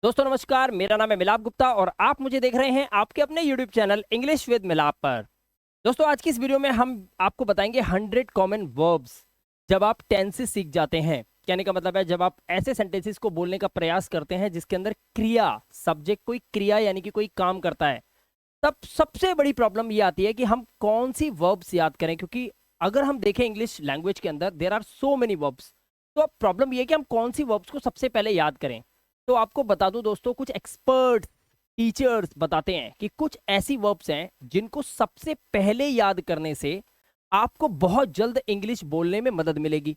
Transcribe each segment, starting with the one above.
दोस्तों नमस्कार, मेरा नाम है मिलाप गुप्ता और आप मुझे देख रहे हैं आपके अपने यूट्यूब चैनल इंग्लिश विद मिलाप पर। दोस्तों आज की इस वीडियो में हम आपको बताएंगे 100 कॉमन वर्ब्स जब आप टेंसेस सीख जाते हैं। कहने का मतलब है जब आप ऐसे सेंटेंसेस को बोलने का प्रयास करते हैं जिसके अंदर क्रिया, सब्जेक्ट कोई क्रिया यानी कि कोई काम करता है, तब सबसे बड़ी प्रॉब्लम ये आती है कि हम कौन सी वर्ब्स याद करें। क्योंकि अगर हम देखें इंग्लिश लैंग्वेज के अंदर there are so many verbs, तो अब प्रॉब्लम ये है कि हम कौन सी वर्ब्स को सबसे पहले याद करें। तो आपको बता दूं दोस्तों, कुछ एक्सपर्ट टीचर्स बताते हैं कि कुछ ऐसी वर्ब्स हैं जिनको सबसे पहले याद करने से आपको बहुत जल्द इंग्लिश बोलने में मदद मिलेगी।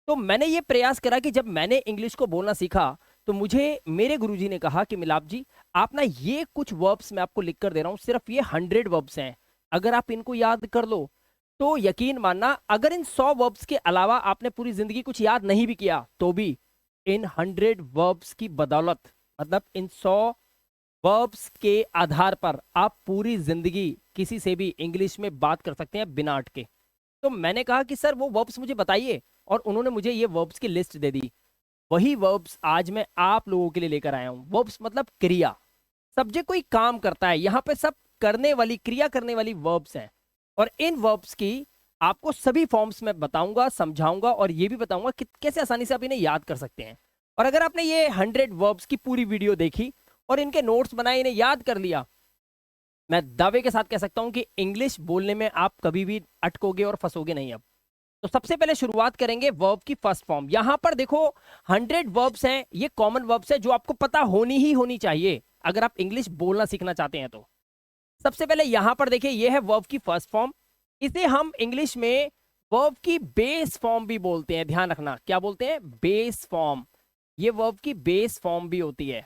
तो मैंने ये प्रयास करा कि जब मैंने इंग्लिश को बोलना सीखा तो मुझे मेरे गुरुजी ने कहा कि मिलाप जी, आप ना ये कुछ वर्ब्स मैं आपको लिख कर दे रहा हूँ, सिर्फ ये 100 वर्ब्स हैं, अगर आप इनको याद कर लो तो यकीन मानना, अगर इन 100 वर्ब्स के अलावा आपने पूरी जिंदगी कुछ याद नहीं भी किया तो भी इन 100 वर्ब्स की बदौलत, मतलब इन 100 वर्ब्स के आधार पर आप पूरी जिंदगी किसी से भी इंग्लिश में बात कर सकते हैं बिना अटके। तो मैंने कहा कि सर वो वर्ब्स मुझे बताइए, और उन्होंने मुझे ये वर्ब्स की लिस्ट दे दी। वही वर्ब्स आज मैं आप लोगों के लिए लेकर आया हूं। वर्ब्स मतलब क्रिया, सब्जेक्ट कोई काम करता है, यहां पे सब करने वाली, क्रिया करने वाली वर्ब्स हैं। और इन वर्ब्स की आपको सभी फॉर्म्स में बताऊंगा, समझाऊंगा और ये भी बताऊंगा कि कैसे आसानी से आप इन्हें याद कर सकते हैं। और अगर आपने ये 100 वर्ब्स की पूरी वीडियो देखी और इनके नोट्स बनाए, इन्हें याद कर लिया, मैं दावे के साथ कह सकता हूं कि इंग्लिश बोलने में आप कभी भी अटकोगे और फंसोगे नहीं। अब तो सबसे पहले शुरुआत करेंगे वर्ब की फर्स्ट फॉर्म। यहां पर देखो 100 वर्ब्स हैं, ये कॉमन वर्ब्स हैं जो आपको पता होनी ही होनी चाहिए अगर आप इंग्लिश बोलना सीखना चाहते हैं। तो सबसे पहले यहां पर देखिए, ये है वर्ब की फर्स्ट फॉर्म। इसे हम इंग्लिश में वर्ब की बेस फॉर्म भी बोलते हैं। ध्यान रखना, क्या बोलते हैं? Base form. ये वर्ब की बेस फॉर्म भी होती है,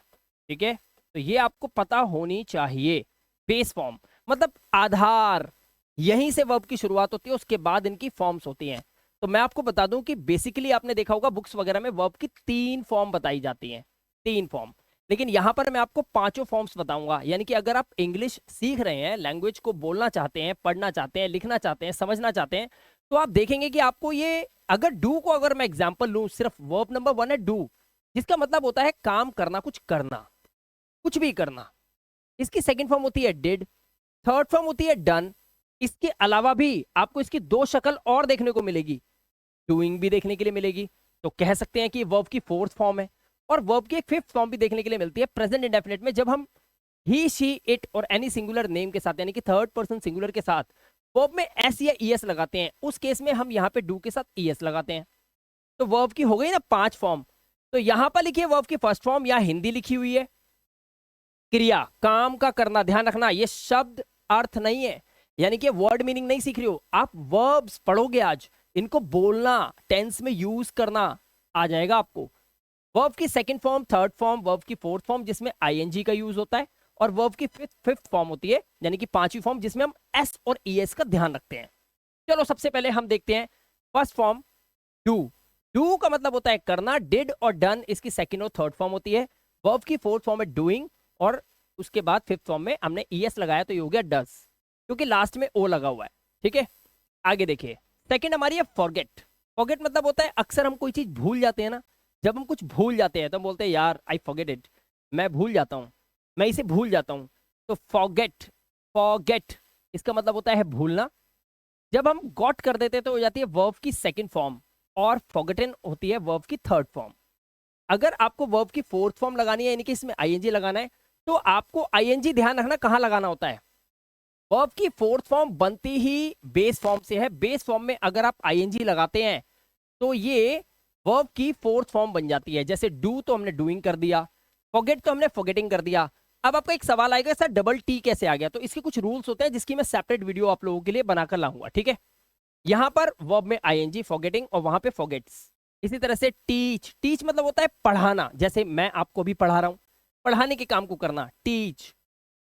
ठीक है? तो ये आपको पता होनी चाहिए। बेस फॉर्म मतलब आधार, यहीं से वर्ब की शुरुआत होती है, उसके बाद इनकी फॉर्म्स होती हैं। तो मैं आपको बता दूं कि बेसिकली आपने देखा होगा बुक्स वगैरह में वर्ब की 3 फॉर्म बताई जाती हैं, 3 फॉर्म। लेकिन यहां पर मैं आपको पांचों फॉर्म्स बताऊंगा। यानी कि अगर आप इंग्लिश सीख रहे हैं, लैंग्वेज को बोलना चाहते हैं, पढ़ना चाहते हैं, लिखना चाहते हैं, समझना चाहते हैं, तो आप देखेंगे कि आपको ये, अगर डू को अगर मैं एग्जांपल लूं, सिर्फ वर्ब नंबर 1 है डू, जिसका मतलब होता है काम करना, कुछ करना, कुछ भी करना। इसकी सेकंड फॉर्म होती है डिड, थर्ड फॉर्म होती है डन। इसके अलावा भी आपको इसकी 2 शक्ल और देखने को मिलेगी, डूइंग भी देखने के लिए मिलेगी। तो कह सकते हैं कि वर्ब की फोर्थ फॉर्म है। और वर्ब की एक फिफ्थ फॉर्म भी देखने के लिए मिलती है प्रेजेंट इंडेफिनिट में, जब हम ही, शी, इट और एनी सिंगुलर नेम के साथ, यानी कि थर्ड पर्सन सिंगुलर के साथ वर्ब में एस या ईएस लगाते हैं। उस केस में हम यहाँ पे डू के साथ ईएस लगाते हैं। तो वर्ब की हो गई ना 5 फॉर्म। तो यहां पर लिखिए वर्ब की फर्स्ट फॉर्म, या हिंदी लिखी हुई है क्रिया, काम का करना। ध्यान रखना, ये शब्द अर्थ नहीं है, यानी कि वर्ड मीनिंग नहीं सीख रही हो आप, वर्ब्स पढ़ोगे आज, इनको बोलना, टेंस में यूज करना आ जाएगा आपको। वर्ब की second form, third form, verb की फोर्थ फॉर्म जिसमें आईएनजी का यूज होता है, और वर्ब की फिफ्थ फॉर्म होती है, यानी कि पांचवी फॉर्म, जिसमें हम एस और ईएस का ध्यान रखते हैं। चलो सबसे पहले हम देखते हैं फर्स्ट फॉर्म, डू। डू का मतलब होता है करना, डिड और डन इसकी सेकंड और थर्ड फॉर्म होती है। वर्ब की फोर्थ फॉर्म है डूइंग, और उसके बाद फिफ्थ फॉर्म में हमने ईएस लगाया तो ये हो गया डस, क्योंकि लास्ट में ओ लगा हुआ है, ठीक है? आगे देखिए, सेकंड हमारी है फॉरगेट। फॉरगेट मतलब होता है, अक्सर हम कोई चीज भूल जाते हैं ना, जब हम कुछ भूल जाते हैं तो हम बोलते हैं यार आई फॉरगेट इट, मैं भूल जाता हूँ, मैं इसे भूल जाता हूँ। तो फॉरगेट, फॉरगेट इसका मतलब होता है भूलना। जब हम गॉट कर देते हैं तो हो जाती है वर्ब की सेकंड फॉर्म, और फॉरगेटन होती है वर्ब की थर्ड फॉर्म। अगर आपको वर्ब की फोर्थ फॉर्म लगानी है, यानी कि इसमें आईएनजी लगाना है, तो आपको आईएनजी ध्यान रखना कहां लगाना होता है। वर्ब की फोर्थ फॉर्म बनती ही बेस फॉर्म से है। बेस फॉर्म में अगर आप आईएनजी लगाते हैं तो ये वर्ब की फोर्थ फॉर्म बन जाती है। जैसे डू तो हमने डूइंग कर दिया, फॉरगेट तो हमने फॉरगेटिंग कर दिया। अब आपका एक सवाल आएगा, सर डबल टी कैसे आ गया? तो इसके कुछ रूल्स होते हैं जिसकी मैं सेपरेट वीडियो आप लोगों के लिए बनाकर लाऊंगा, ठीक है? यहां पर वर्ब में आईएनजी फॉरगेटिंग, और वहां पे फॉरगेट्स। इसी तरह से टीच, टीच मतलब होता है पढ़ाना, जैसे मैं आपको भी पढ़ा रहा हूं, पढ़ाने के काम को करना, टीच।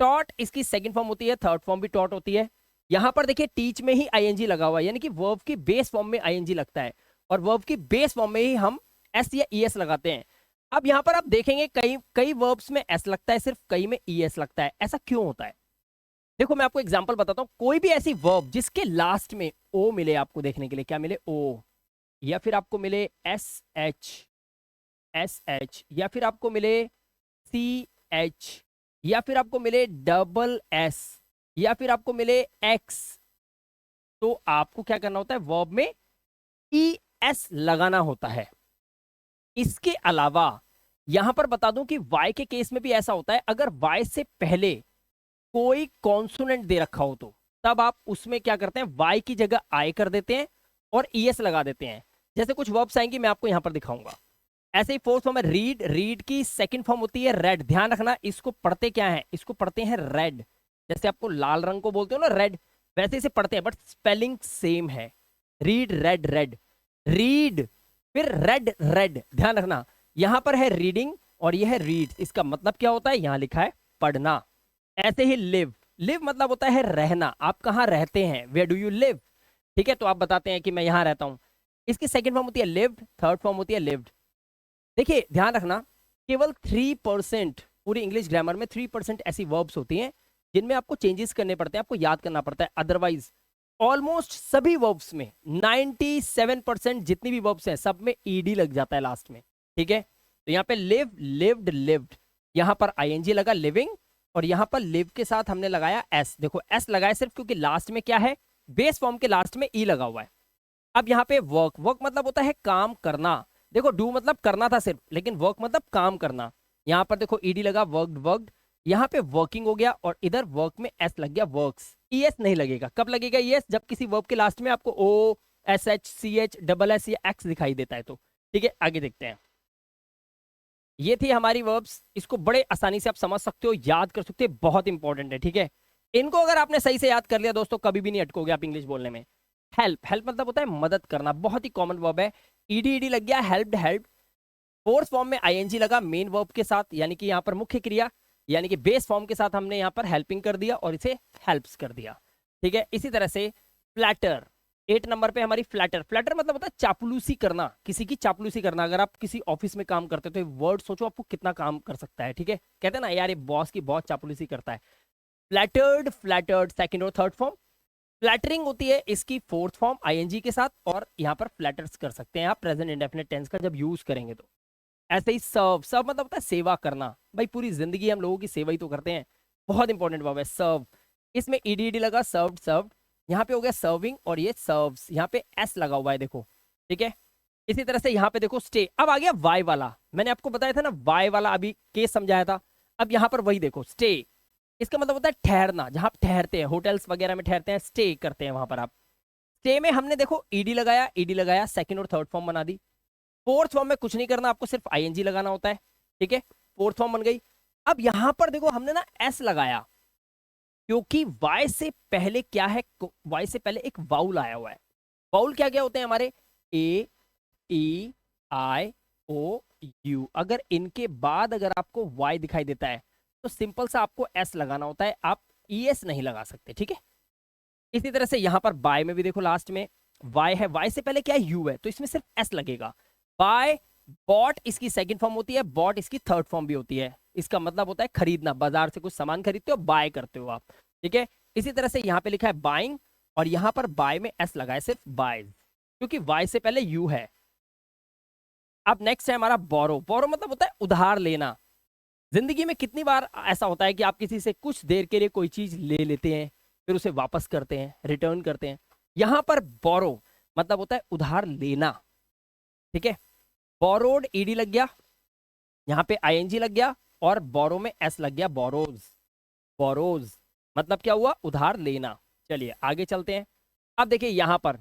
टॉट इसकी सेकंड फॉर्म होती है, थर्ड फॉर्म भी टॉट होती है। यहां पर देखिए टीच में ही आईएनजी लगा हुआ है, यानी कि वर्ब की बेस फॉर्म में आईएनजी लगता है, और वर्ब की बेस फॉर्म में ही हम एस या ईएस लगाते हैं। अब यहां पर आप देखेंगे कई कई वर्ब्स में एस लगता है सिर्फ, कई में ईएस लगता है। ऐसा क्यों होता है? देखो मैं आपको एग्जांपल बताता हूं। कोई भी ऐसी वर्ब जिसके लास्ट में ओ मिले, आपको देखने के लिए क्या मिले? ओ, या फिर आपको मिले एस एच, एस एच, या फिर आपको मिले CH, या फिर आपको मिले SS, या फिर आपको मिले X, तो आपको क्या करना होता है, वर्ब में ES लगाना होता है। इसके अलावा यहां पर बता दूं कि Y के केस में भी ऐसा होता है, अगर Y से पहले कोई कॉन्सोनेंट दे रखा हो तो तब आप उसमें क्या करते हैं, Y की जगह I कर देते हैं और ES लगा देते हैं। जैसे कुछ वर्ब्स आएंगी, मैं आपको यहां पर दिखाऊंगा। ऐसे ही फोर्थ फॉर्म है रीड, रीड की सेकंड फॉर्म होती है रेड। ध्यान रखना, इसको पढ़ते क्या है, इसको पढ़ते हैं रेड। जैसे आपको लाल रंग को बोलते हो ना रेड, वैसे इसे पढ़ते हैं, बट स्पेलिंग सेम है। रीड, रेड, रेड, रीड, फिर रेड, रेड। ध्यान रखना, यहां पर है रीडिंग और यह है रीड। इसका मतलब क्या होता है, यहां लिखा है पढ़ना। ऐसे ही लिव, लिव मतलब होता है रहना। आप कहाँ रहते हैं, वेयर डू यू लिव। ठीक है, तो आप बताते हैं कि मैं यहां रहता हूं। इसकी सेकंड फॉर्म होती है लिव्ड, थर्ड फॉर्म होती है लिव्ड। देखिए ध्यान रखना, केवल 3% पूरी इंग्लिश ग्रामर में 3% ऐसी वर्ब्स होती हैं जिनमें आपको चेंजेस करने पड़ते हैं, आपको याद करना पड़ता है। अदरवाइज ऑलमोस्ट सभी वर्ब्स में 97% जितनी भी वर्ब्स हैं सब में ईडी लग जाता है लास्ट में। ठीक है, तो यहाँ पे लिव, लिव्ड, लिव्ड, यहाँ पर आईएनजी लगा लिविंग, और यहाँ पर लिव के साथ हमने लगाया एस। देखो एस लगाया सिर्फ क्योंकि लास्ट में क्या है, बेस फॉर्म के लास्ट में ई लगा हुआ है। अब यहाँ पे वर्क, वर्क मतलब होता है काम करना। देखो डू मतलब करना था सिर्फ, लेकिन वर्क मतलब काम करना। यहाँ पर देखो ईडी लगा, वर्कड, वर्कड, यहाँ पे वर्किंग हो गया, और इधर वर्क में एस लग गया, वर्क्स। ईएस नहीं लगेगा। कब लगेगा ईएस, जब किसी वर्ब के लास्ट में आपको O, S H, C H, double S या एक्स दिखाई देता है तो। ठीक है, आगे देखते हैं। ये थी हमारी वर्ब्स, इसको बड़े आसानी से आप समझ सकते हो, याद कर सकते हो, बहुत इंपॉर्टेंट है। ठीक है, इनको अगर आपने सही से याद कर लिया दोस्तों, कभी भी नहीं अटकोगे आप इंग्लिश बोलने में। हेल्प, हेल्प मतलब होता है मदद करना, बहुत ही कॉमन वर्ब है। ईडी, ईडी लग गया, हेल्प्ड, हेल्प। फोर्थ फॉर्म में आईएनजी लगा मेन वर्ब के साथ, यानी कि यहाँ पर मुख्य क्रिया, यानी कि बेस फॉर्म के साथ हमने यहाँ पर हेल्पिंग कर दिया और इसे हेल्प्स कर दिया। ठीक है, इसी तरह से फ्लैटर, 8 नंबर पे हमारी फ्लैटर। फ्लैटर मतलब होता है चापलूसी करना, किसी की चापलूसी करना। अगर आप किसी ऑफिस में काम करते हो तो वर्ड सोचो आपको कितना काम कर सकता है। ठीक है, कहते हैं ना यार ये बॉस की बहुत चापलूसी करता है। फ्लैटर्ड, फ्लैटर्ड सेकंड और थर्ड फॉर्म। फ्लैटरिंग होती है इसकी फोर्थ फॉर्म आईएनजी के साथ, और यहाँ पर फ्लैटर्स कर सकते हैं आप प्रेजेंट इंडेफिनिट टेंस का जब यूज करेंगे तो। ऐसे ही सर्व, सर्व मतलब होता है सेवा करना। भाई पूरी जिंदगी हम लोगों की सेवा ही तो करते हैं, बहुत इंपॉर्टेंट वर्ब है सर्व। इसमें ईडी, ईडी लगा, सर्व्ड, सर्व्ड, यहाँ पे हो गया सर्विंग, और ये सर्व्स, यहाँ पे एस लगा हुआ है देखो। ठीक है, इसी तरह से यहाँ पे देखो स्टे। अब आ गया वाई वाला, मैंने आपको बताया था ना वाई वाला, अभी केस समझाया था। अब यहाँ पर वही देखो स्टे, इसका मतलब होता है ठहरना, जहां आप ठहरते हैं, होटल्स वगैरह में ठहरते हैं, स्टे करते हैं वहां पर आप। स्टे में हमने देखो ईडी लगाया, ईडी लगाया, सेकंड और थर्ड फॉर्म बना दी। फोर्थ फॉर्म में कुछ नहीं करना, आपको सिर्फ आईएनजी लगाना होता है। ठीक है, फोर्थ फॉर्म बन गई। अब यहां पर देखो हमने ना एस लगाया, क्योंकि वाई से पहले क्या है, वाई से पहले एक वाउल आया हुआ है। वाउल क्या क्या होते हैं हमारे, ए, ई, आई, ओ, यू। अगर इनके बाद अगर आपको वाई दिखाई देता है तो सिंपल सा आपको एस लगाना होता है, आप ईएस नहीं लगा सकते। ठीक है, इसी तरह से यहां पर बाय में भी देखो लास्ट में वाई है, वाई से पहले क्या है, यू है, तो इसमें सिर्फ एस लगेगा। बाय, बॉट इसकी सेकंड फॉर्म होती है, बॉट इसकी थर्ड फॉर्म भी होती है। इसका मतलब होता है खरीदना, बाजार से कुछ सामान खरीदते हो, बाय करते हो आप। ठीक है, इसी तरह से यहाँ पे लिखा है बाइंग, और यहाँ पर बाय में एस लगा है सिर्फ बाइज, क्योंकि वाई से पहले यू है। अब नेक्स्ट है हमारा बोरो। बोरो मतलब होता है उधार लेना। जिंदगी में कितनी बार ऐसा होता है कि आप किसी से कुछ देर के लिए कोई चीज ले लेते हैं, फिर उसे वापस करते हैं, रिटर्न करते हैं। यहां पर बोरो मतलब होता है उधार लेना। ठीक है, बोरोड ईडी लग गया, यहाँ पे आईएनजी लग गया, और बोरो में एस लग गया, बोरोज। बोरोज मतलब क्या हुआ, उधार लेना। चलिए आगे चलते हैं। अब देखिए यहां पर,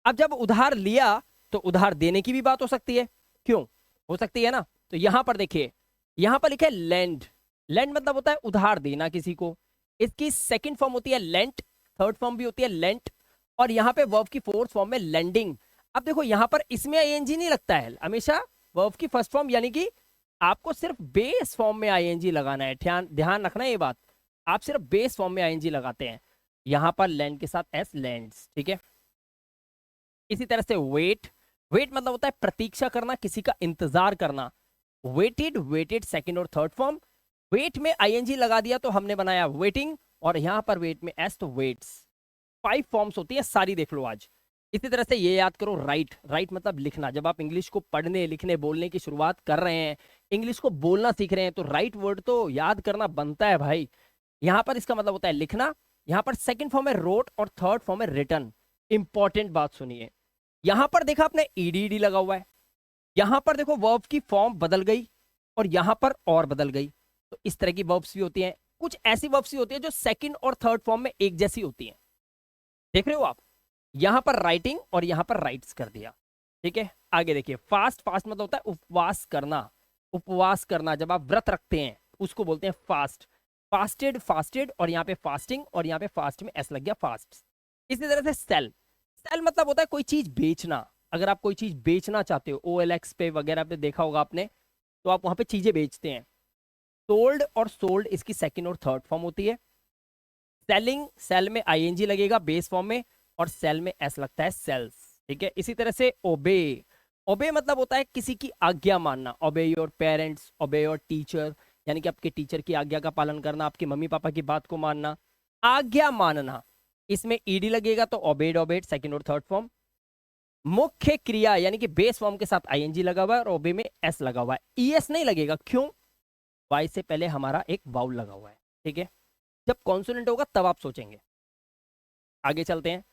अब जब उधार लिया तो उधार देने की भी बात हो सकती है, क्यों, हो सकती है ना। तो यहां पर देखिए, यहां पर लिखा है लैंड। लैंड मतलब होता है उधार देना किसी को। इसकी सेकंड फॉर्म होती है लेंट, थर्ड फॉर्म भी होती है लेंट, और यहाँ पे वर्ब की फोर्थ फॉर्म में लैंडिंग। अब देखो यहाँ पर इसमें आईएनजी नहीं लगता है, हमेशा वर्ब की फर्स्ट फॉर्म, यानी कि आपको सिर्फ बेस फॉर्म में आईएनजी लगाना है। ध्यान ध्यान रखना ये बात, आप सिर्फ बेस फॉर्म में आईएनजी लगाते हैं। यहाँ पर लैंड के साथ एस, लैंड्स। ठीक है, इसी तरह से वेट, वेट मतलब होता है प्रतीक्षा करना, किसी का इंतजार करना। वेटेड, वेटेड सेकंड और थर्ड फॉर्म। वेट में आईएनजी लगा दिया तो हमने बनाया वेटिंग, और यहां पर वेट में एस तो वेट्स। 5 फॉर्म्स होती है सारी, देख लो आज। इसी तरह से ये याद करो राइट, राइट मतलब लिखना। जब आप इंग्लिश को पढ़ने, लिखने, बोलने की शुरुआत कर रहे हैं, इंग्लिश को बोलना सीख रहे हैं तो राइट वर्ड तो याद करना बनता है भाई। यहाँ पर इसका मतलब होता है लिखना, यहाँ पर सेकंड फॉर्म है रोट और थर्ड फॉर्म है रिटन। इंपॉर्टेंट बात सुनिए, यहाँ पर देखा आपने ईडी लगा हुआ है, यहाँ पर देखो वर्ब की फॉर्म बदल गई और यहाँ पर और बदल गई। तो इस तरह की वर्ब्स भी होती हैं, कुछ ऐसी वर्ब्स भी होती है जो सेकंड और थर्ड फॉर्म में एक जैसी होती हैं। देख रहे हो आप, यहाँ पर राइटिंग और यहाँ पर राइट्स कर दिया। ठीक है, आगे देखिए, फास्ट, फास्ट मतलब होता है उपवास करना। उपवास करना जब आप व्रत रखते हैं उसको बोलते हैं फास्ट। फास्टेड, फास्टेड, और यहाँ पे फास्टिंग, और यहाँ पे फास्ट में एस लग गया, फास्ट। इसी तरह से सेल, सेल मतलब होता है कोई चीज बेचना। अगर आप कोई चीज बेचना चाहते हो, OLX पे वगैरह पे देखा होगा आपने, तो आप वहां पे चीजें बेचते हैं। सोल्ड और सोल्ड इसकी सेकंड और थर्ड फॉर्म होती है। सेलिंग, सेल में ING लगेगा बेस फॉर्म में, और सेल में एस लगता है, सेल्स। ठीक है, इसी तरह से ओबे, ओबे मतलब होता है किसी की आज्ञा मानना। ओबे योर पेरेंट्स, ओबे योर टीचर, यानी कि आपके टीचर की आज्ञा का पालन करना, आपके मम्मी पापा की बात को मानना, आज्ञा मानना। इसमें ईडी लगेगा तो ओबेड, ओबेड सेकंड और थर्ड फॉर्म। मुख्य क्रिया यानी कि बेस फॉर्म के साथ ING लगा हुआ है और ओबे में एस लगा हुआ है। ES नहीं लगेगा, क्यों? वाई से पहले हमारा एक वाउल लगा हुआ है। ठीक है, जब कॉन्सोनेंट होगा तब आप सोचेंगे। आगे चलते हैं।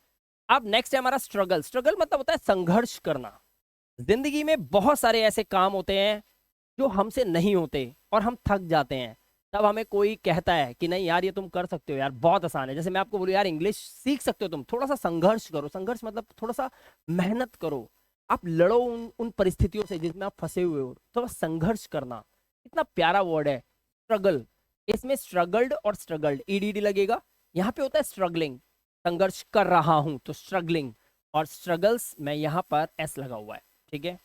अब नेक्स्ट है हमारा स्ट्रगल। स्ट्रगल मतलब होता है संघर्ष करना। जिंदगी में बहुत सारे ऐसे काम होते हैं जो हमसे नहीं होते और हम थक जाते हैं, तब हमें कोई कहता है कि नहीं यार ये तुम कर सकते हो यार, बहुत आसान है। जैसे मैं आपको बोलूं यार इंग्लिश सीख सकते हो तुम, थोड़ा सा संघर्ष करो। संघर्ष मतलब थोड़ा सा मेहनत करो, आप लड़ो उन परिस्थितियों से जिसमें आप फंसे हुए हो, थोड़ा संघर्ष करना। इतना प्यारा वर्ड है स्ट्रगल। इसमें स्ट्रगल्ड और स्ट्रगल्ड ईडी लगेगा। यहाँ पे होता है स्ट्रगलिंग, संघर्ष कर रहा हूं तो स्ट्रगलिंग, और स्ट्रगल्स में यहाँ पर एस लगा हुआ है। ठीक है,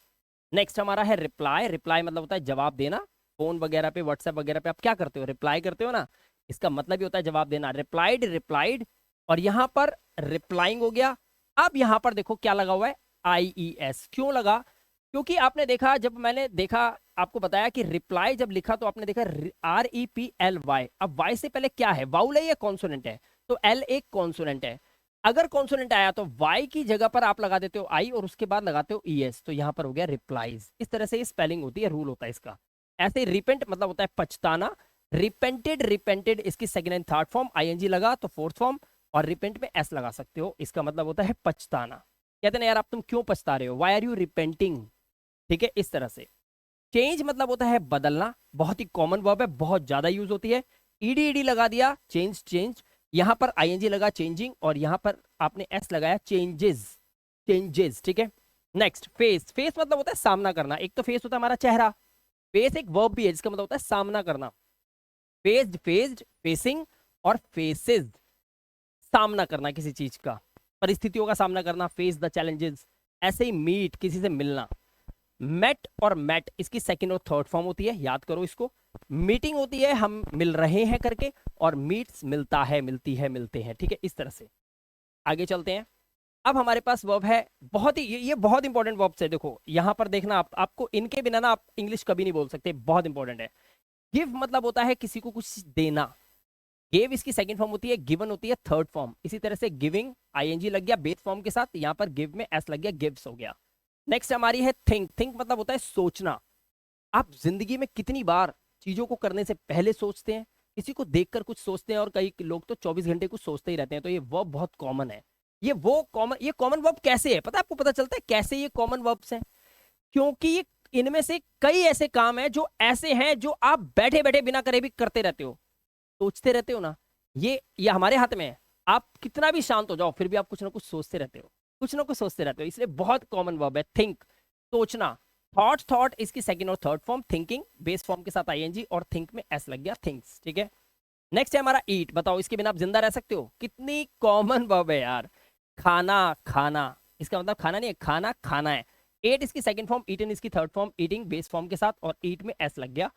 नेक्स्ट हमारा है रिप्लाई। रिप्लाई मतलब होता है जवाब देना। फोन वगैरह पे, व्हाट्सएप वगैरह पे आप क्या करते हो, रिप्लाई करते हो ना, इसका मतलब ही होता है जवाब देना। रिप्लाइड, रिप्लाइड, और यहाँ पर रिप्लाइंग हो गया। अब यहाँ पर देखो क्या लगा हुआ है, IES। क्यों लगा? क्योंकि आपने देखा, जब मैंने देखा आपको बताया कि रिप्लाई जब लिखा तो आपने देखा REPLY। अब Y से पहले क्या है, वाउल है या कॉन्सोनेंट है? तो L एक कॉन्सोनेंट है। अगर कॉन्सोनेंट आया तो Y की जगह पर आप लगा देते हो I और उसके बाद लगाते हो ES, तो यहाँ पर हो गया रिप्लाईज। इस तरह से ये स्पेलिंग होती है, रूल होता है इसका। ऐसे रिपेंट मतलब होता है पछताना। रिपेंटेड, रिपेंटेड इसकी second and third form, ING लगा तो फोर्थ फॉर्म, और रिपेंट में S लगा सकते हो, इसका मतलब होता है पछताना। कहते हैं यार आप तुम क्यों पछता रहे हो, वाई आर यू रिपेंटिंग। ठीक है, इस तरह से। चेंज मतलब होता है बदलना, बहुत ही कॉमन वर्ब है, बहुत ज्यादा यूज होती है। ईडी लगा दिया, चेंज, चेंज, यहां पर ING लगा चेंजिंग, और यहां पर आपने S लगाया चेंजेस, चेंजेस। ठीक है, नेक्स्ट फेस। फेस मतलब होता है सामना करना। एक तो फेस होता है हमारा चेहरा, फेस एक वर्ब भी है जिसका मतलब होता है सामना करना। फेस्ड, फेस्ड, फेसिंग, और फेसेस, सामना करना किसी चीज का, परिस्थितियों का सामना करना, फेस द चैलेंजेस। ऐसे ही मीट, किसी से मिलना। मेट और मैट इसकी सेकंड और थर्ड फॉर्म होती है, याद करो इसको। मीटिंग होती है हम मिल रहे हैं करके, और मीट्स मिलता है, मिलती है, मिलते हैं। ठीक है, इस तरह से आगे चलते हैं। अब हमारे पास वर्ब है, बहुत ही ये बहुत इंपॉर्टेंट वर्ब्स है। देखो यहां पर देखना, आपको इनके बिना ना आप इंग्लिश कभी नहीं बोल सकते, बहुत इंपॉर्टेंट है। गिव मतलब होता है किसी को कुछ देना। गिव इसकी सेकंड फॉर्म होती है, गिवन होती है थर्ड फॉर्म। इसी तरह से गिविंग, ING लग गया बेस फॉर्म के साथ, यहाँ पर गिव में S लग गया, गिव्स हो गया। नेक्स्ट हमारी है थिंक। थिंक मतलब होता है सोचना। आप जिंदगी में कितनी बार चीजों को करने से पहले सोचते हैं, किसी को देखकर कुछ सोचते हैं, और कई लोग तो 24 घंटे कुछ सोचते ही रहते हैं। तो ये वर्ब बहुत कॉमन है। ये कॉमन वर्ब कैसे है पता है आपको? पता चलता है कैसे ये कॉमन वर्ब्स हैं, क्योंकि ये इनमें से कई ऐसे काम हैं जो ऐसे हैं जो आप बैठे बैठे बिना करे भी करते रहते हो, सोचते रहते हो ना। ये हमारे हाथ में है, आप कितना भी शांत हो जाओ फिर भी आप कुछ ना कुछ सोचते रहते हो, कुछ ना कुछ सोचते रहते हो। इसलिए बहुत कॉमन वर्ब है थिंक, सोचना। थॉट, थॉट इसकी सेकंड और third form, thinking base form के साथ ING, और थिंक में S लग गया, थिंग्स। ठीक है, नेक्स्ट है हमारा ईट। बताओ इसके बिना आप जिंदा रह सकते हो? कितनी कॉमन वर्ब है यार। खाना, खाना, इसका मतलब खाना नहीं है, खाना, खाना है। एट इसकी सेकंड फॉर्म, ईटन इसकी third form, eating base form के साथ, और ईट में S लग गया,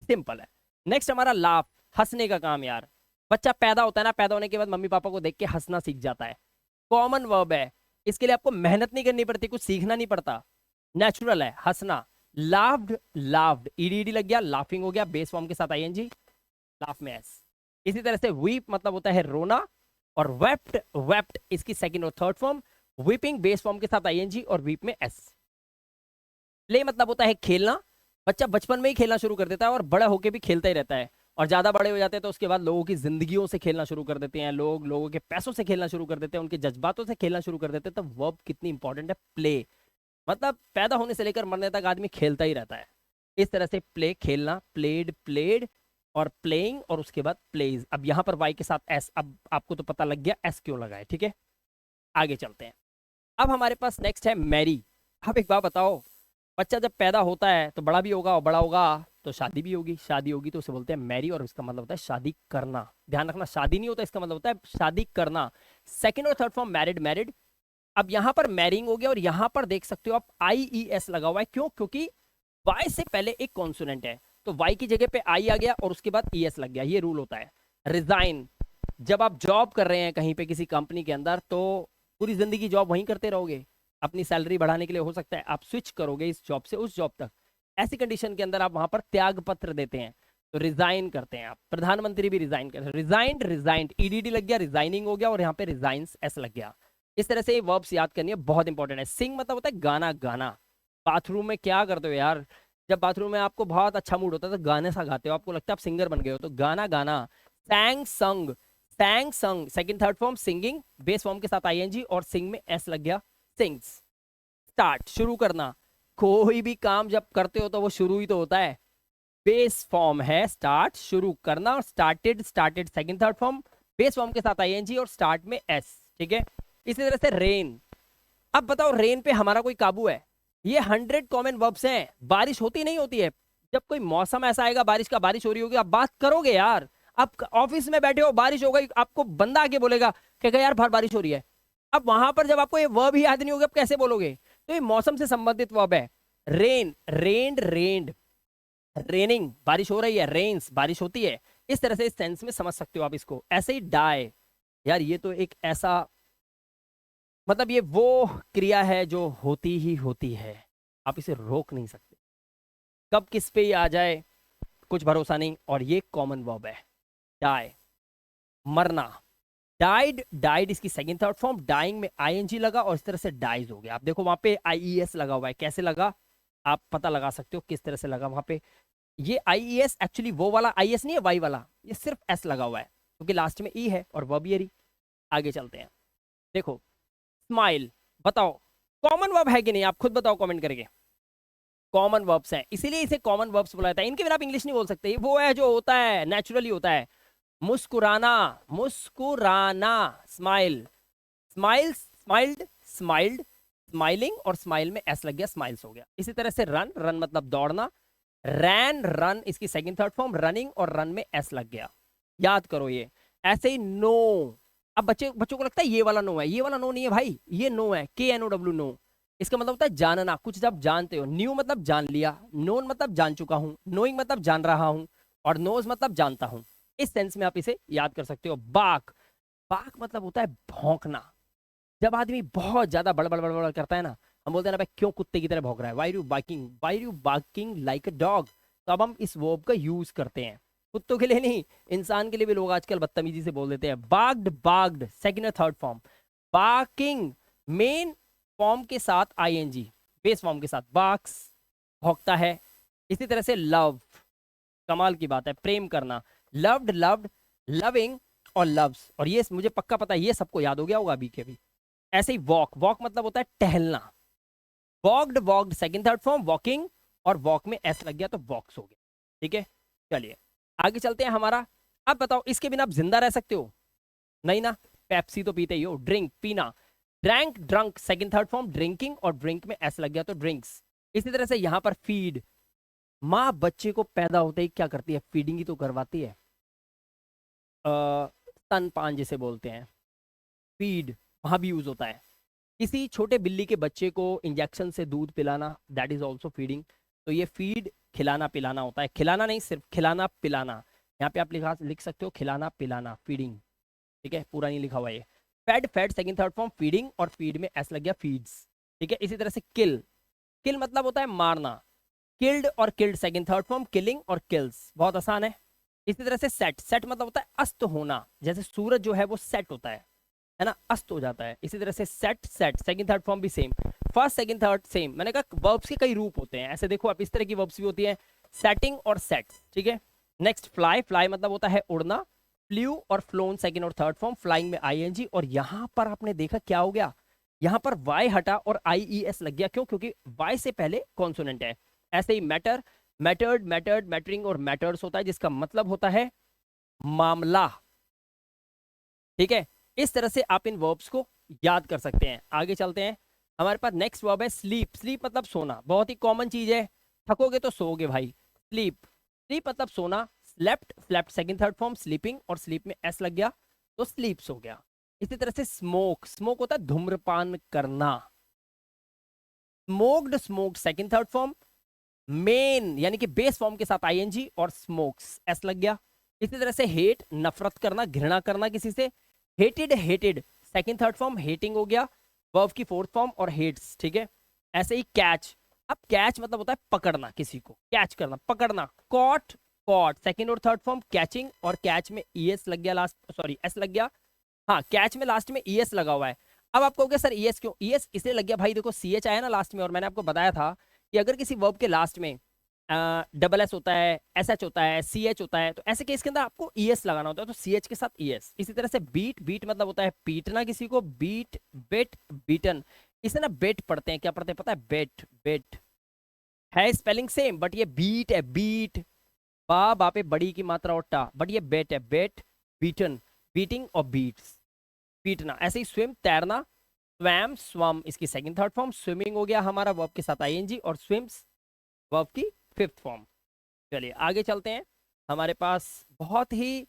सिंपल है। नेक्स्ट हमारा लाफ, हंसने का काम यार। बच्चा पैदा होता है ना, पैदा होने के बाद मम्मी पापा को देख के हंसना सीख जाता है। कॉमन वर्ब है, इसके लिए आपको मेहनत नहीं करनी पड़ती, कुछ सीखना नहीं पड़ता, नेचुरल है हंसना। लाफ्ड, लाफ्ड ईडी लग गया, लाफिंग हो गया बेस फॉर्म के साथ ING, लाफ में S। इसी तरह से वीप मतलब होता है रोना, और वेप्ट, वेप्ट इसकी सेकंड और third form, weeping base form के साथ ING, और वीप में S। प्ले मतलब होता है खेलना, बच्चा बचपन में ही खेलना शुरू कर देता है और बड़ा होके भी खेलता ही रहता है, और ज्यादा बड़े हो जाते हैं तो उसके बाद लोगों की जिंदगियों से खेलना शुरू कर देते हैं, लोगों के पैसों से खेलना शुरू कर देते हैं, उनके जज्बातों से खेलना शुरू कर देते हैं। तो वर्ब कितनी इंपॉर्टेंट है, प्ले। मतलब पैदा होने से लेकर मरने तक आदमी खेलता ही रहता है। इस तरह से प्ले खेलना, प्लेड प्लेड, और प्लेइंग, और उसके बाद प्लेज। अब यहाँ पर वाई के साथ एस, अब आपको तो पता लग गया एस क्यों लगा है, ठीक है। आगे चलते हैं। अब हमारे पास नेक्स्ट है मैरी। अब एक बात बताओ, बच्चा जब पैदा होता है तो बड़ा भी होगा, और बड़ा होगा तो शादी भी होगी, शादी होगी तो उसे बोलते हैं मैरी, और इसका मतलब होता है शादी करना। ध्यान रखना, शादी नहीं होता, इसका मतलब होता है शादी करना। सेकंड और थर्ड फॉर्म मैरिड, मैरिड। अब यहां पर मैरिंग हो गया, और यहां पर देख सकते हो आप आई ई एस लगा हुआ है, क्यों? क्योंकि वाई से पहले एक कॉन्सोनेंट है, तो वाई की जगह पे आई आ गया और उसके बाद ई एस लग गया, ये रूल होता है। रिजाइन, जब आप जॉब कर रहे हैं कहीं पे किसी कंपनी के अंदर, तो पूरी जिंदगी जॉब वहीं करते रहोगे? अपनी सैलरी बढ़ाने के लिए हो सकता है आप स्विच करोगे इस जॉब से उस जॉब तक। ऐसी कंडीशन के अंदर आप वहां पर त्याग पत्र देते हैं, तो रिजाइन करते हैं आप। प्रधानमंत्री भी रिजाइन करते हैं, रिजाइंड, रिजाइंड, ईडीडी लग गया, रिजाइनिंग हो गया, और यहाँ पे रिजाइंस एस लग गया। इस तरह से ये वर्ब्स याद करनी है, बहुत इंपॉर्टेंट है। सिंग मतलब होता है गाना गाना। बाथरूम में क्या करते हो यार? जब बाथरूम में आपको बहुत अच्छा मूड होता है तो गाने सा गाते हो, आपको लगता है आप सिंगर बन गए हो, तो गाना गाना। सैंग संग, सैंग संग, second third form singing, base form के साथ आईएनजी, और सिंग में एस लग गया, सिंग्स। स्टार्ट, शुरू करना। कोई भी काम जब करते हो तो वो शुरू ही तो होता है। बेस फॉर्म है स्टार्ट, शुरू करना, और started, started second third form, base form के साथ आईएनजी और स्टार्ट में एस, ठीक है। इसी तरह से रेन। अब बताओ, रेन पे हमारा कोई काबू है? ये 100 कॉमन वर्ब्स हैं। बारिश होती नहीं होती है? जब कोई मौसम ऐसा आएगा बारिश का, बारिश हो रही होगी, आप बात करोगे यार। आप ऑफिस में बैठे हो, बारिश हो गई, आपको बंदा आके बोलेगा कहेगा यार बाहर बारिश हो रही है। अब वहां पर जब आपको ये वर्ब ही याद नहीं होगा, आप कैसे बोलोगे? तो ये मौसम से संबंधित वर्ब है। रेन, रेन्ड, रेन्ड, रेनिंग, बारिश हो रही है, रेन्स, बारिश होती है। इस तरह से इस सेंस में समझ सकते हो आप इसको। ऐसे ही डाई, यार ये तो एक ऐसा, मतलब ये वो क्रिया है जो होती ही होती है, आप इसे रोक नहीं सकते। कब किस पे ही आ जाए कुछ भरोसा नहीं, और ये कॉमन वर्ब है। डाई, मरना। डाइड, डाइड इसकी सेकंड थर्ड फॉर्म, डाइंग में आईएनजी लगा और इस तरह से डाइज हो गया। आप देखो वहां पे आईईएस लगा हुआ है, कैसे लगा आप पता लगा सकते हो किस तरह से लगा वहां पे। ये आईईएस एक्चुअली वो वाला आईएस नहीं है, वाई वाला, ये सिर्फ एस लगा हुआ है क्योंकि लास्ट में ई है और वर्ब ये रही। आगे चलते हैं। देखो, स्माइल, बताओ कॉमन वर्ब है कि नहीं? आप खुद बताओ कमेंट करके। कॉमन वर्ब्स हैं, इसीलिए इसे कॉमन वर्ब्स बोला जाता है। इनके बिना आप इंग्लिश नहीं बोल सकते। वो है जो होता है नेचुरली होता है। मुस्कुराना, मुस्कुराना, smile, smile, smiled, smiled, smiling, और स्माइल में एस लग गया, स्माइल्स हो गया। इसी तरह से रन, रन मतलब दौड़ना। रैन, रन इसकी सेकंड थर्ड फॉर्म, रनिंग, और रन में एस लग गया। याद करो ये। ऐसे ही नो। अब बच्चों को लगता है ये वाला नो है, ये वाला नो नहीं है भाई, ये नो है, के एन ओ डब्ल्यू, नो। इसका मतलब होता है जानना, कुछ जब जानते हो। न्यू मतलब जान लिया, नोन मतलब जान चुका हूं, नोइंग मतलब जान रहा हूं, और नोज मतलब जानता हूं। इस सेंस में आप इसे याद कर सकते हो। बाक, बाक मतलब होता है भौंकना। जब आदमी बहुत ज्यादा बड़बड़ बड़बड़ करता है ना, हम बोलते हैं ना भाई क्यों कुत्ते की तरह भौंक रहा है, why you biking, why you biking like a dog. तो अब हम इस वर्ब का यूज करते हैं, कुत्तों के लिए नहीं, इंसान के लिए भी लोग आजकल बदतमीजी से बोल देते हैं। बाग्ड, बाग्ड सेकंड और third form. Barking main form के साथ आईएनजी, बेस फॉर्म के साथ, बाक्स भौंकता है। इसी तरह से लव, कमाल की बात है, प्रेम करना। लव्ड, लव्ड, लविंग, और लव्स, और ये मुझे पक्का पता है ये सबको याद हो गया होगा अभी के भी। ऐसे ही वॉक, वॉक मतलब होता है टहलना। Walked, walked second third form, walking, और वॉक में एस लग गया तो वॉक्स हो गया। ठीक है, चलिए आगे चलते हैं हमारा। अब बताओ इसके बिना आप जिंदा रह सकते हो? नहीं ना। पेप्सी तो पीते ही हो। ड्रिंक, पीना। Drank, drunk second third form, drinking, और ड्रिंक में एस लग गया तो ड्रिंक्स। इसी तरह से यहां पर फीड, माँ बच्चे को पैदा होते ही क्या करती है? फीडिंग ही तो करवाती है। स्तनपान जिसे बोलते हैं, फीड वहां भी यूज होता है। किसी छोटे बिल्ली के बच्चे को इंजेक्शन से दूध पिलाना, दैट इज ऑल्सो फीडिंग। तो ये फीड खिलाना पिलाना होता है, खिलाना नहीं, सिर्फ खिलाना पिलाना। यहाँ पे आप लिख सकते हो खिलाना पिलाना, फीडिंग। ठीक है, पूरा नहीं लिखा हुआ ये। Fed, fed second third form, feeding, और फीड में एस लग गया, फीड्स। ठीक है, इसी तरह से किल, किल मतलब होता है मारना। किल्ड और killed second third form, killing और किल्स, बहुत आसान है। इसी तरह से सेट, सेट मतलब होता है अस्त होना, जैसे सूरज जो है वो सेट होता है। है ना, अस्त हो जाता है। इसी तरह से set, set second third form भी same, first second third same. मैंने कहा वर्ब्स के कई रूप होते हैं, ऐसे देखो आप इस तरह की वर्ब्स भी होती है, सेटिंग और सेट्स, ठीक है। नेक्स्ट फ्लाई, फ्लाई मतलब होता है उड़ना। फ्ल्यू और फ्लोन सेकंड और थर्ड फॉर्म, फ्लाइंग में आईएनजी। और यहां पर आपने देखा क्या हो गया, यहां पर वाई हटा और आईईएस लग गया, क्यों? क्योंकि वाई से पहले कॉन्सोनेंट है। ऐसे ही मैटर, मैटर्ड, मैटर्ड, मैटरिंग और मैटर्स होता है, जिसका मतलब होता है मामला, ठीक है। इस तरह से आप इन वर्ब्स को याद कर सकते हैं। आगे चलते हैं, हमारे पास नेक्स्ट वर्ब है स्लीप। स्लीप मतलब सोना, बहुत ही कॉमन चीज है, थकोगे तो सोओगे भाई। स्लीप, स्लीप मतलब सोना। Slept, slept second third form, sleeping, और स्लीप में एस लग गया तो स्लीप्स हो गया। इसी तरह से स्मोक, स्मोक होता है धूम्रपान करना। Smoked, smoked second third form, main यानी कि बेस फॉर्म के साथ आईएनजी और स्मोक्स एस लग गया। इसी तरह से हेट, नफरत करना, घृणा करना किसी से। Hated, hated second third form, hating हो गया वर्ब की फोर्थ फॉर्म, और हेट्स, ठीक है। ऐसे ही कैच, अब कैच मतलब होता है पकड़ना, किसी को कैच करना, पकड़ना। कॉट, कॉट सेकंड और थर्ड फॉर्म, कैचिंग, और कैच में ईएस लग गया लास्ट, सॉरी एस लग गया, हाँ कैच में लास्ट में ईएस लगा हुआ है। अब आप कहोगे सर ईएस क्यों? ईएस इसलिए लग गया भाई, देखो सीएच आया ना लास्ट में, और मैंने आपको बताया था कि अगर किसी वर्ब के लास्ट में डबल एस होता है, एस एच होता है, सी एच होता है, तो ऐसे केस के अंदर आपको ईएस लगाना होता है, तो सी एच के साथ ईएस। इसी तरह से बीट, बीट मतलब होता है पीटना किसी को, बीट, बेट, बीटन। इसे ना बेट पढ़ते हैं, क्या पढ़ते हैं पता है? बेट, बेट है स्पेलिंग सेम, बट ये बीट है, बीट, बा बा पे बड़ी की मात्रा और टा, बट ये बेट है, बेट, बीटन, बीटिंग और बीट्स, पीटना। ऐसे ही स्विम, तैरना, स्वैम, स्वम इसकी सेकंड थर्ड फॉर्म, स्विमिंग हो गया हमारा वर्ब के साथ आईएनजी, और स्विम्स वर्ब की फिफ्थ फॉर्म। चलिए आगे चलते हैं, हमारे पास बहुत ही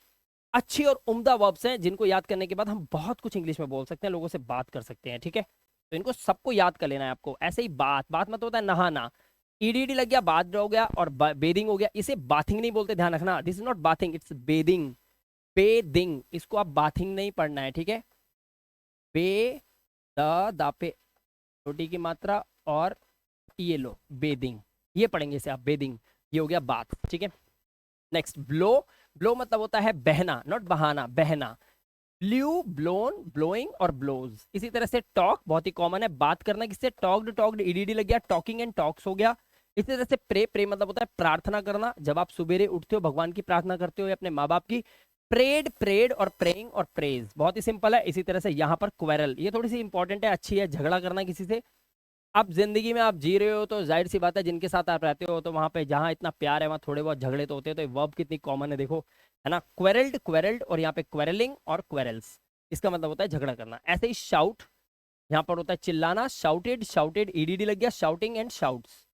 अच्छी और उम्दा वर्ब्स हैं, जिनको याद करने के बाद हम बहुत कुछ इंग्लिश में बोल सकते हैं, लोगों से बात कर सकते हैं, ठीक है। तो इनको सबको याद कर लेना है आपको। ऐसे ही बात, बात मतलब होता है नहाना, ईडीडी लग गया, बात हो गया, और बेदिंग हो गया। इसे बाथिंग नहीं बोलते, ध्यान रखना, this is not bathing, it's bathing, bathing, इसको आप बाथिंग नहीं पढ़ना है, ठीक है। बे, दा पे छोटी की मात्रा, और ये लो बेदिंग, ये पढ़ेंगे इसे आप, बेदिंग, ये हो गया बात, ठीक है। नेक्स्ट ब्लो, ब्लो मतलब होता है बहना, नॉट बहाना, बहना। ब्ल्यू, ब्लोन, ब्लोइंग और ब्लोज। इसी तरह से टॉक, बहुत ही कॉमन है, बात करना किससे? टॉक्ड, टॉक्ड ईडीडी लग गया, टॉकिंग एंड टॉक्स हो गया। इसी तरह से प्रे, प्रे मतलब होता है प्रार्थना करना, जब आप सुबेरे उठते हो भगवान की प्रार्थना करते हो या अपने माँ बाप की। प्रेड, प्रेड और प्रेइंग और प्रेज, बहुत ही सिंपल है। इसी तरह से यहाँ पर क्वेरल, ये थोड़ी सी इंपॉर्टेंट है, अच्छी है, झगड़ा करना किसी से। आप जिंदगी में आप जी रहे हो तो जाहिर सी बात है, जिनके साथ आप रहते हो तो वहां पे जहां इतना प्यार है वहां थोड़े बहुत झगड़े तो होते हैं, तो ये वर्ब कितनी कॉमन है देखो, है ना। क्वेरल्ड, क्वेरल्ड, और यहाँ पे क्वेरलिंग और क्वेरल्स, इसका मतलब होता है झगड़ा करना। ऐसे ही शाउट, यहाँ पर होता है चिल्लाना, शाउटेड, शाउटेड ईडीडी लग गया, शाउटिंग एंड शाउट्स,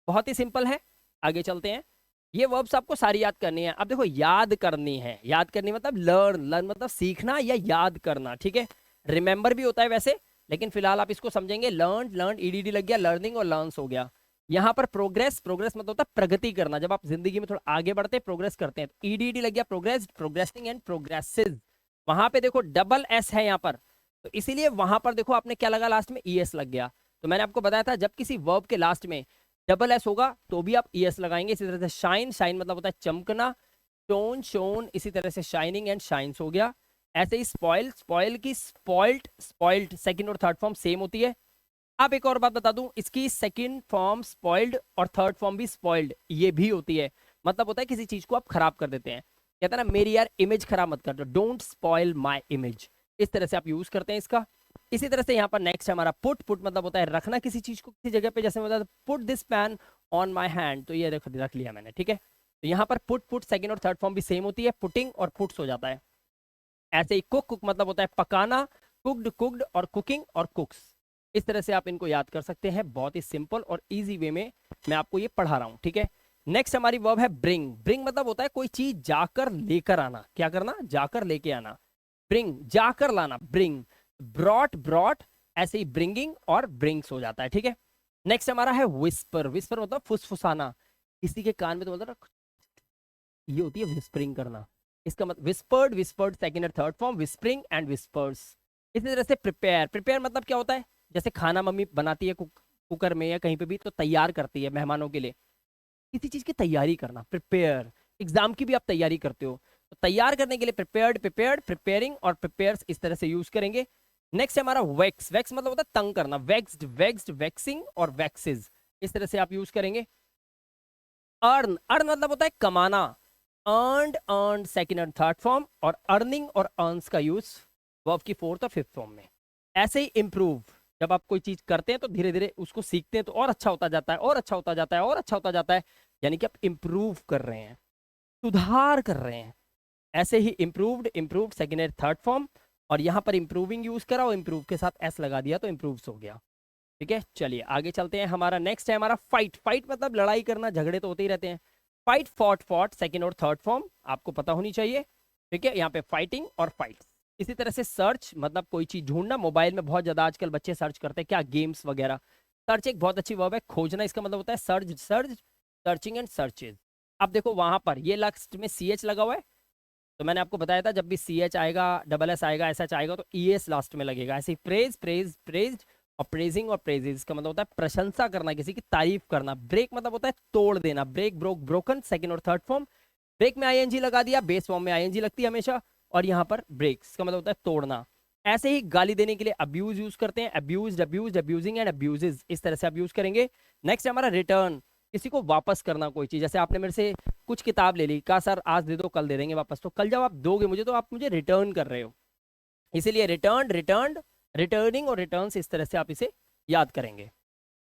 बहुत ही सिंपल है। आगे चलते हैं, ये वर्ब्स आपको सारी याद करनी है। अब देखो याद करनी है, याद करनी मतलब लर्न, लर्न मतलब सीखना या याद करना, ठीक है। रिमेंबर भी होता है वैसे, लेकिन फिलहाल आप इसको समझेंगे। लर्न, लर्न ईडीडी लग गया, लर्निंग और लर्न्स हो गया। यहाँ पर प्रोग्रेस, प्रोग्रेस मतलब होता है प्रगति करना, जब आप जिंदगी में थोड़ा आगे बढ़ते हैं, प्रोग्रेस करते हैं, तो ईडीडी लग गया, प्रोग्रेस, प्रोग्रेसिंग एंड प्रोग्रेसिव। वहां पे देखो डबल एस है यहाँ पर, तो इसीलिए वहां पर देखो आपने क्या लगा लास्ट में, ईएस लग गया। तो मैंने आपको बताया था, जब किसी वर्ब के लास्ट में डबल एस होगा तो भी आप ईएस लगाएंगे। इसी तरह से शाइन, शाइन मतलब होता है चमकना, शोन, शोन, इसी तरह से शाइनिंग एंड शाइन्स हो गया। ऐसे ही स्पॉइल, स्पॉइल की स्पॉइल्ड, स्पॉइल्ड सेकंड और थर्ड फॉर्म सेम होती है। अब एक और बात बता दूं, इसकी सेकंड फॉर्म स्पॉइल्ड और थर्ड फॉर्म भी स्पॉइल्ड, ये भी होती है। मतलब होता है किसी चीज को आप खराब कर देते हैं, कहता है ना मेरी यार इमेज खराब मत कर दो, डोंट स्पॉइल माय इमेज, इस तरह से आप यूज करते हैं इसका। इसी तरह से यहाँ पर नेक्स्ट हमारा पुट, पुट मतलब होता है रखना किसी चीज को किसी जगह पे, जैसे मतलब put this pain on my hand, तो ये रख लिया मैंने, ठीक है। तो यहाँ पर पुट, पुट सेकंड और थर्ड फॉर्म भी सेम होती है, पुटिंग और पुट्स हो जाता है। ऐसे ही कुक, कुक मतलब होता है पकाना, कुक्ड, कुक्ड और कुकिंग और कुक्स। इस तरह से आप इनको याद कर सकते हैं, बहुत ही सिंपल और इजी वे में मैं आपको ये पढ़ा रहा हूँ, ठीक है। नेक्स्ट हमारी वर्ब है ब्रिंग, ब्रिंग मतलब होता है कोई चीज जाकर लेकर आना, क्या करना? जाकर लेके आना, ब्रिंग जाकर लाना, ब्रिंग, ब्रॉट, ब्रॉट, ऐसे ही ब्रिंगिंग और ब्रिंग्स हो जाता है, ठीक है। नेक्स्ट हमारा है विस्पर, विस्पर मतलब फुसफुसाना, किसी के कान में तो मतलब ये होती है विस्परिंग करना, इसका मतलब विस्पर्ड, विस्पर्ड सेकंड और third form, whispering and whispers. इसी तरह से प्रिपेयर, प्रिपेयर मतलब क्या होता है? जैसे खाना मम्मी बनाती है कुकर में या कहीं पे भी, तो तैयार करती है मेहमानों के लिए, किसी चीज की तैयारी करना, प्रिपेयर। एग्जाम की भी आप तैयारी करते हो, तो तैयार करने के लिए प्रिपेयर्ड, प्रिपेयर्ड, प्रिपेयरिंग और प्रिपेयर्स, इस तरह से यूज करेंगे। नेक्स्ट है हमारा वैक्स। वैक्स मतलब होता है तंग करना, वैक्स्ड, वैक्स्ड, वैक्सिंग और वैक्सेस, इस तरह से आप यूज करेंगे। अर्न, अर्न मतलब होता है कमाना, earned, earned second and third form, और अर्निंग और अर्न्स का यूज वर्ब की फोर्थ और फिफ्थ फॉर्म में। ऐसे ही इंप्रूव, जब आप कोई चीज करते हैं तो धीरे धीरे उसको सीखते हैं तो और अच्छा होता जाता है, और अच्छा होता जाता है, और अच्छा होता जाता है, यानी कि आप इंप्रूव कर रहे हैं, सुधार कर रहे हैं। ऐसे ही improved, improved second and third form, और यहां पर इंप्रूविंग यूज करा और इंप्रूव के साथ एस लगा दिया तो इंप्रूव्स हो गया। ठीक है, चलिए आगे चलते हैं। हमारा नेक्स्ट है हमारा फाइट। फाइट मतलब लड़ाई करना, झगड़े तो होते ही रहते हैं। फाइट, फॉट, फॉट, सेकंड और थर्ड फॉर्म आपको पता होनी चाहिए। ठीक है, यहाँ पे फाइटिंग और फाइट। इसी तरह से सर्च मतलब कोई चीज ढूंढना, मोबाइल में बहुत ज्यादा आजकल बच्चे सर्च करते हैं क्या, गेम्स वगैरह। सर्च एक बहुत अच्छी वर्ब है, खोजना इसका मतलब होता है search, search, searching and searches. अब देखो वहां पर ये लास्ट में सी एच लगा हुआ है, तो मैंने आपको बताया था जब भी सी एच आएगा, डबल एस आएगा, एस एच आएगा तो ई एस लास्ट में लगेगा। ऐसे ही प्रेज, प्रेज, प्रेज और प्रेजिंग और प्रेजेस, इसका मतलब होता है प्रशंसा करना, किसी की तारीफ करना। ब्रेक मतलब होता है तोड़ देना, ब्रेक, ब्रोक, ब्रोकन, सेकंड और थर्ड फॉर्म। ब्रेक में आईएनजी लगा दिया, बेस फॉर्म में आईएनजी लगती है हमेशा, और यहाँ पर ब्रेक्स इसका मतलब होता है तोड़ना। ऐसे ही गाली देने के लिए अब्यूज यूज करते हैं, abuse, abuse, abusing and abuses, इस तरह से आप यूज करेंगे। नेक्स्ट है हमारा रिटर्न, किसी को वापस करना कोई चीज। जैसे आपने मेरे से कुछ किताब ले ली, कहा सर आज दे दो कल दे देंगे वापस, तो कल जब आप दोगे मुझे तो आप मुझे रिटर्न कर रहे हो, इसीलिए रिटर्न, रिटर्न, रिटर्निंग और रिटर्न्स, इस तरह से आप इसे याद करेंगे।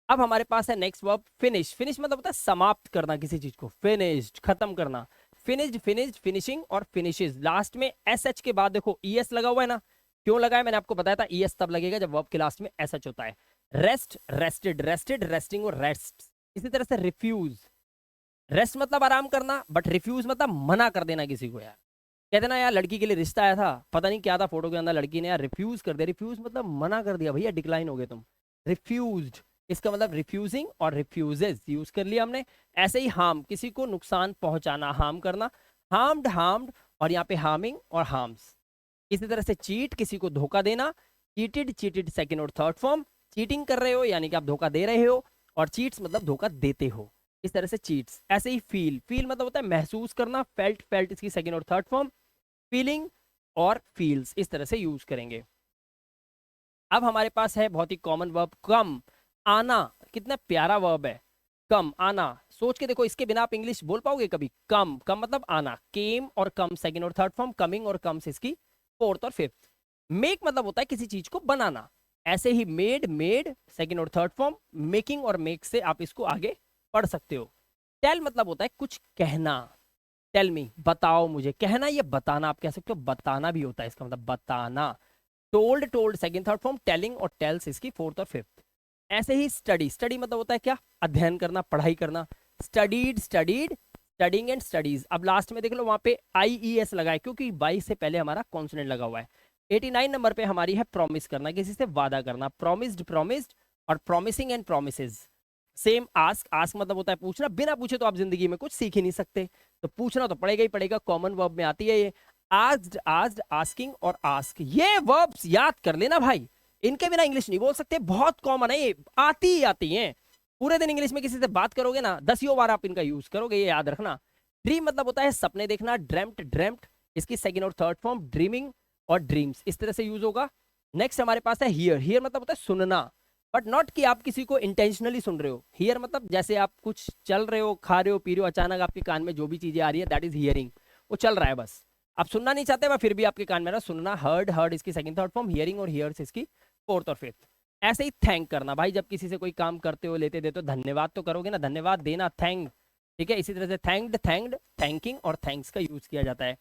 अब हमारे पास है नेक्स्ट वर्ब फिनिश। फिनिश मतलब होता है समाप्त करना किसी चीज को, फिनिश्ड, खत्म करना। फिनिश्ड, फिनिश्ड, फिनिशिंग और फिनिशेस, लास्ट में एस एच के बाद देखो ई एस लगा हुआ है ना, क्यों लगा है मैंने आपको बताया था, ई एस तब लगेगा जब वर्ब के लास्ट में एस एच होता है। रेस्ट, रेस्टेड, रेस्टेड, रेस्टिंग और रेस्ट। इसी तरह से रिफ्यूज, रेस्ट मतलब आराम करना, बट रिफ्यूज मतलब मना कर देना किसी को। यार कहते ना यार लड़की के लिए रिश्ता आया था, पता नहीं क्या था फोटो के अंदर, लड़की ने यार रिफ्यूज कर दिया। रिफ्यूज मतलब मना कर दिया, भैया डिक्लाइन हो गए तुम, रिफ्यूज्ड, इसका मतलब रिफ्यूजिंग और रिफ्यूजेस यूज कर लिया हमने। ऐसे ही हार्म, किसी को नुकसान पहुंचाना, हार्म करना, हार्म्ड, हार्म्ड, और यहाँ पे हार्मिंग और हार्म्स। इसी तरह से चीट, किसी को धोखा देना, चीटेड, चीटेड सेकंड और थर्ड फॉर्म। चीटिंग कर रहे हो यानी कि आप धोखा दे रहे हो, और चीट्स मतलब धोखा देते हो, इस तरह से चीट्स। ऐसे ही फील, फील मतलब होता है महसूस करना, फेल्ट, फेल्ट इसकी सेकंड और थर्ड फॉर्म। फीलिंग और फील्स, इस तरह से यूज करेंगे। अब हमारे पास है बहुत ही कॉमन वर्ब कम, आना। कितना प्यारा वर्ब है, कम, आना। सोच के देखो, इसके बिना आप इंग्लिश बोल पाओगे कभी? कम, कम मतलब आना, केम और कम सेकंड और थर्ड फॉर्म, कमिंग और कम्स इसकी फोर्थ और फिफ्थ। मेक मतलब होता है किसी चीज को बनाना, ऐसे ही मेड, मेड सेकंड और थर्ड फॉर्म। मेकिंग और मेक से आप इसको आगे पढ़ सकते हो। टेल मतलब होता है कुछ कहना, टेल मी, बताओ मुझे। कहना ये बताना आप कह सकते हो, बताना भी होता है इसका मतलब बताना। Told, told second third form, telling और टेल्स इसकी फोर्थ और फिफ्थ। ऐसे ही स्टडी, स्टडी मतलब होता है क्या, अध्ययन करना, पढ़ाई करना। Studied, studied, studying and studies. अब लास्ट में देख लो वहां पे आई ई एस लगा है, क्योंकि 22 से पहले हमारा कॉन्सोनेंट लगा हुआ है। 89 नंबर पे हमारी है प्रॉमिस करना, किसी से वादा करना, प्रोमिस्ड, प्रोमिस्ड और promising and promises. Same ask, ask मतलब होता है पूछना, बिना पूछे तो आप जिंदगी में कुछ सीख ही नहीं सकते, तो पूछना तो पड़ेगा ही पड़ेगा, कॉमन वर्ब में आती है ये। आस्क्ड, आस्क्ड, आस्किंग और आस्क, ये वर्ब्स याद कर लेना भाई, इनके बिना इंग्लिश नहीं बोल सकते, बहुत कॉमन है ये, आती ही आती हैं। पूरे दिन इंग्लिश में किसी से बात करोगे ना, 10 बार आप इनका यूज करोगे, ये याद रखना। ड्रीम मतलब होता है सपने देखना, ड्रेम्ट, ड्रेम्ट इसकी सेकंड और थर्ड फॉर्म, ड्रीमिंग और ड्रीम्स, इस तरह से यूज होगा। नेक्स्ट हमारे पास है हियर। हियर मतलब होता है सुनना, बट नॉट कि आप किसी को इंटेंशनली सुन रहे हो। हियर मतलब जैसे आप कुछ चल रहे हो, खा रहे हो, पी रहे हो, अचानक आपके कान में जो भी चीजें आ रही है, दैट इज हियरिंग। वो चल रहा है बस, आप सुनना नहीं चाहते, वह फिर भी आपके कान में रहा, सुनना। हर्ड, हर्ड इसकी सेकंड थर्ड फॉर्म, हियरिंग और हियर्स इसकी फोर्थ और फिफ्थ। ऐसे ही थैंक करना, भाई जब किसी से कोई काम करते हो, लेते देते हो, धन्यवाद तो करोगे ना, धन्यवाद देना, थैंक। ठीक है, इसी तरह से थैंक्ड, थैंक्ड, थैंकिंग और थैंक्स का यूज किया जाता है।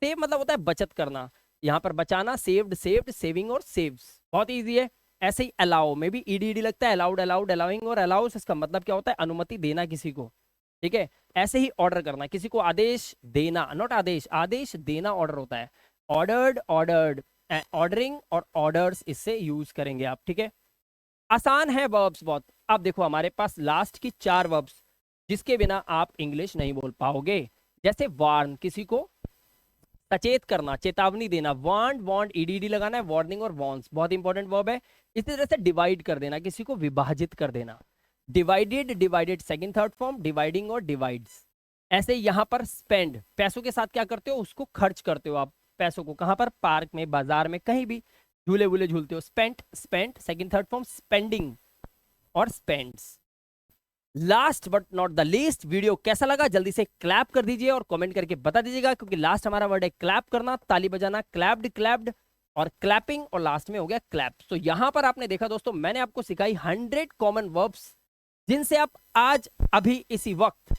सेव मतलब होता है बचत करना, यहाँ पर बचाना, सेव्ड, सेव्ड, सेविंग और सेव्स, बहुत ईजी है। ऐसे ही अलाउ में भी ईडी डी लगता है, अलाउड, अलाउड, अलाउइंग और अलाउस, इसका मतलब क्या होता है, अनुमति देना किसी को। ठीक है, ऐसे ही ऑर्डर करना, किसी को आदेश देना, नॉट आदेश, आदेश देना ऑर्डर होता है। ऑर्डर्ड, ऑर्डर्ड, ऑर्डरिंग और ऑर्डर्स इससे यूज करेंगे आप। ठीक है, आसान है वर्ब्स बहुत। अब देखो हमारे पास लास्ट की 4 वर्ब्स जिसके बिना आप इंग्लिश नहीं बोल पाओगे। जैसे वार्न, किसी को सचेत करना, चेतावनी देना, वांट, वांट ईडीडी लगाना है, वार्निंग और वॉन्स, बहुत इंपॉर्टेंट वर्ब है। इसी तरह से डिवाइड कर देना, किसी को विभाजित कर देना, divided, divided second third form, dividing और डिवाइड्स। ऐसे यहाँ पर स्पेंड, पैसों के साथ क्या करते हो, उसको खर्च करते हो आप पैसों को, कहाँ पर, पार्क में, बाजार में, कहीं भी। झूले वूले झूलते हो, spent spent, second third form spending और spends. Last but not the least, video कैसा लगा जल्दी से क्लैप कर दीजिए और कमेंट करके बता दीजिएगा, क्योंकि लास्ट हमारा वर्ड है क्लैप करना, ताली बजाना, क्लैप्ड क्लैप्ड और क्लैपिंग, और लास्ट में हो गया क्लैप। तो यहां पर आपने देखा दोस्तों, मैंने आपको सिखाई 100 कॉमन वर्ब्स जिनसे आप आज अभी इसी वक्त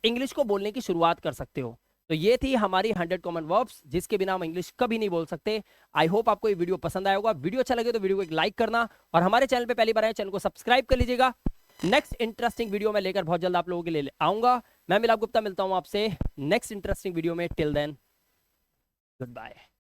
इंग्लिश को बोलने की शुरुआत कर सकते हो। तो ये थी हमारी 100 कॉमन वर्ब्स जिसके बिना हम इंग्लिश कभी नहीं बोल सकते। आई होप आपको ये वीडियो पसंद आया होगा। वीडियो अच्छा लगे तो वीडियो को एक लाइक करना, और हमारे चैनल पे पहली बार आए चैनल को सब्सक्राइब कर लीजिएगा। नेक्स्ट इंटरेस्टिंग वीडियो मैं लेकर बहुत जल्द आप लोगों के लिए आऊंगा। मैं मिलाप गुप्ता, मिलता हूं आपसे नेक्स्ट इंटरेस्टिंग वीडियो में। Till then, good bye.